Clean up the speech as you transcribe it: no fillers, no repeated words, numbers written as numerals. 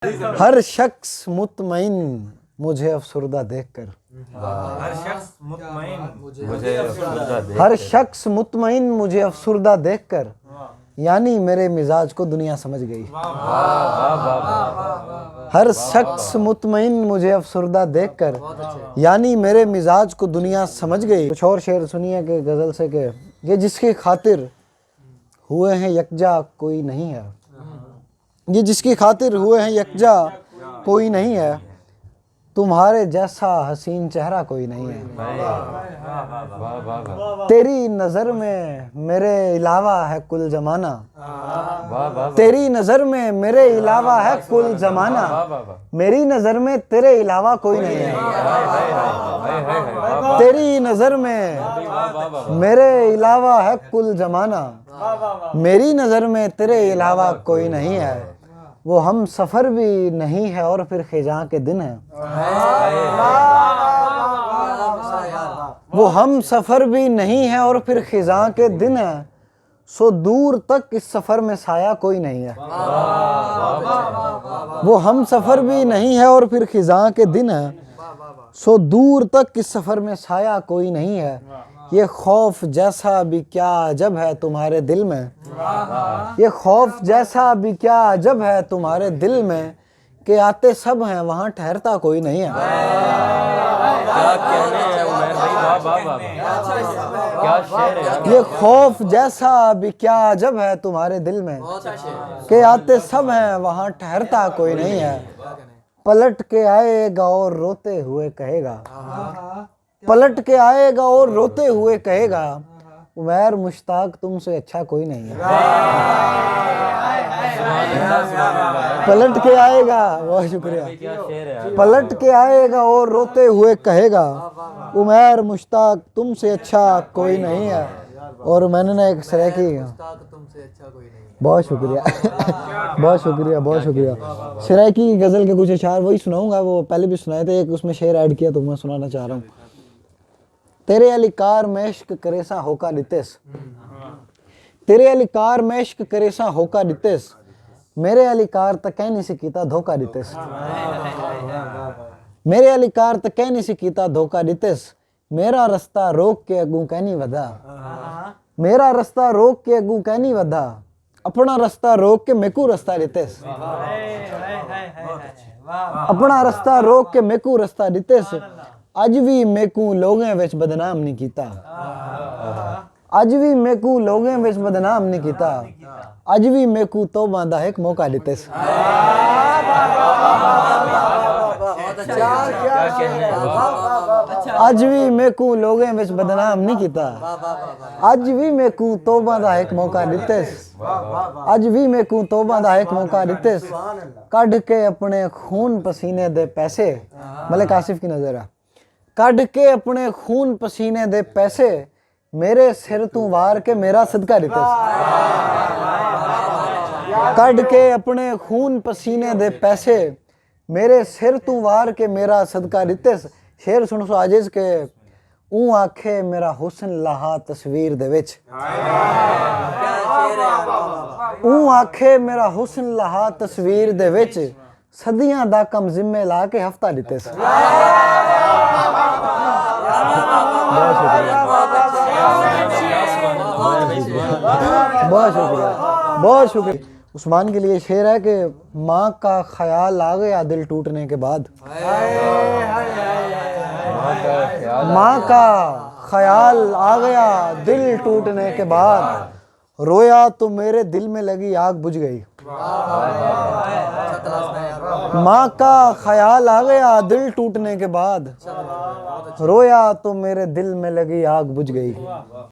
हर शख्स मुतमईन मुझे अफसुर्दा देखकर, हर शख्स मुतमईन मुझे अफसुर्दा हर शख्स मुतमईन मुझे अफसुर्दा देखकर, यानी मेरे मिजाज को दुनिया समझ गई। हर शख्स मुतमईन मुझे अफसुर्दा देखकर, यानी मेरे मिजाज को दुनिया समझ गई। कुछ और शेर सुनिए कि गज़ल से के ये जिसकी खातिर हुए हैं यकजा कोई नहीं है, ये जिसकी खातिर हुए हैं यकजा कोई नहीं है, तुम्हारे जैसा हसीन चेहरा कोई नहीं है। तेरी नज़र में मेरे अलावा है कुल जमाना, तेरी नज़र में मेरे अलावा है कुल जमाना, मेरी नज़र में तेरे अलावा कोई नहीं है। तेरी नज़र में मेरे अलावा है कुल जमाना, मेरी नज़र में तेरे अलावा कोई नहीं है। वो हम सफ़र भी नहीं है और फिर खिजां के दिन है, वो हम सफ़र भी नहीं है और फिर खिजां के दिन है, सो दूर तक इस सफ़र में साया कोई नहीं है। वो हम सफ़र भी नहीं है और फिर खिजां के दिन है, सो दूर तक इस सफ़र में साया कोई नहीं है। ये खौफ जैसा भी क्या अजब है तुम्हारे दिल में, ये खौफ जैसा भी क्या अजब है तुम्हारे दिल में, कि आते सब हैं वहाँ ठहरता कोई नहीं है। ये खौफ जैसा भी क्या अजब है तुम्हारे दिल में, कि आते सब हैं वहाँ ठहरता कोई नहीं है। पलट के आएगा और रोते हुए कहेगा, पलट के आएगा और रोते हुए कहेगा, उमैर मुश्ताक तुमसे अच्छा कोई नहीं है। पलट के आएगा, बहुत शुक्रिया, पलट के आएगा और रोते हुए कहेगा, उमैर मुश्ताक तुमसे अच्छा कोई नहीं है। और मैंने ना एक सराय की, बहुत शुक्रिया बहुत शुक्रिया बहुत शुक्रिया। सराय की गज़ल के कुछ अशार वही सुनाऊंगा, वो पहले भी सुनाए थे, एक उसमें शेर ऐड किया तो मैं सुनाना चाह रहा हूँ। तेरे अलिकार में इश्क करेसा होका दितेस, तेरे अलिकार में इश्क करेसा होका दितेस, मेरे अलिकार तक कहनी से कीता धोखा दितेस, मेरे अलिकार तक कहनी से कीता धोखा दितेस, मेरा रास्ता रोक के अगू कहनी वधा, मेरा रास्ता रोक के अगू कहनी वधा, अपना रास्ता रोक के मेकू रास्ता दितेस, अपना रास्ता रोक के मेकू रास्ता दितेस, अज भी मेकू लोगों विच बदनाम नहीं कीता, अज भी मेकू लोगों विच बदनाम नहीं कीता, अज भी मेकू तौबा दा एक मौका दितेस। अज भी मेकू लोगों विच बदनाम नहीं कीता, अज भी मेकू तौबा दा एक मौका दितेस, अज भी मेकू तौबा दा एक मौका दितेस, कढ़ के अपने खून पसीने दे पैसे, मलिक आसिफ की नजर है, कढ़ के अपने खून पसीने दे पैसे, मेरे सिर तू वार के मेरा सदका दितेस, कढ़ के अपने खून पसीने दे पैसे, मेरे सिर तू वार के मेरा सदका दितेस। शेर सुन सो आजिज के, ऊ आखे मेरा हुस्न लहा तस्वीर दे विच, ऊ आखे मेरा हुस्न लहा तस्वीर दे विच, सदियां दा कम जिम्मे ला के हफ्ता दितेस। बहुत शुक्रिया बहुत शुक्रिया। उस्मान के लिए शेर है कि माँ का ख्याल आ गया दिल टूटने के बाद, माँ का ख्याल आ गया दिल टूटने के बाद, रोया तो मेरे दिल में लगी आग बुझ गई, माँ का ख्याल आ गया दिल टूटने के बाद, रोया तो मेरे दिल में लगी आग बुझ गई।